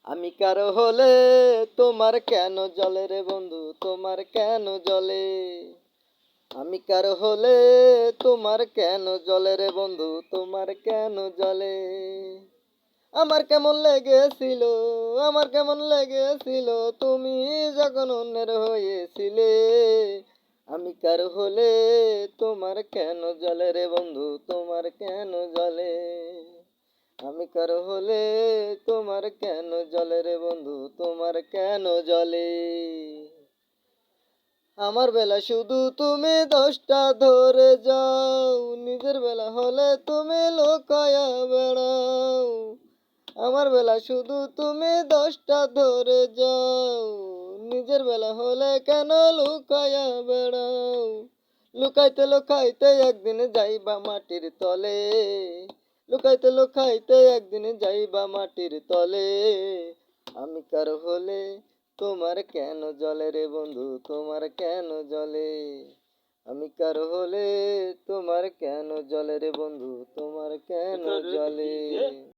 আমি কারো হলে তোমার কেন জ্বলে রে বন্ধু, তোমার কেন জ্বলে? আমি কারো হলে তোমার কেন জ্বলে রে বন্ধু, তোমার কেন জ্বলে? আমার কেমন লেগেছিল, আমার কেমন লেগেছিল তুমি যখন অন্যের হয়েছিলে। আমি কারো হলে তোমার কেন জ্বলে রে বন্ধু, তোমার কেন জ্বলে? আমি কারো হলে তোমার কেন জ্বলে রে বন্ধু, তোমার কেন জ্বলে? আমার বেলা শুধু তুমি দোষটা ধরে যাও, নিজের বেলা হলে তুমি লুকায়া বেড়াও। আমার বেলা শুধু তুমি দোষটা ধরে যাও, নিজের বেলা হলে কেন লুকায়া বেড়াও। লুকাইতে লুকাইতে একদিন যাইবা মাটির তলে, লুকাইতে লুকাইতে একদিন যাইবা মাটির তলে। আমি কার হলে তোমার কেন জ্বলে রে বন্ধু, তোমার কেন জ্বলে? আমি কার হলে তোমার কেন জ্বলে রে বন্ধু, তোমার কেন জ্বলে?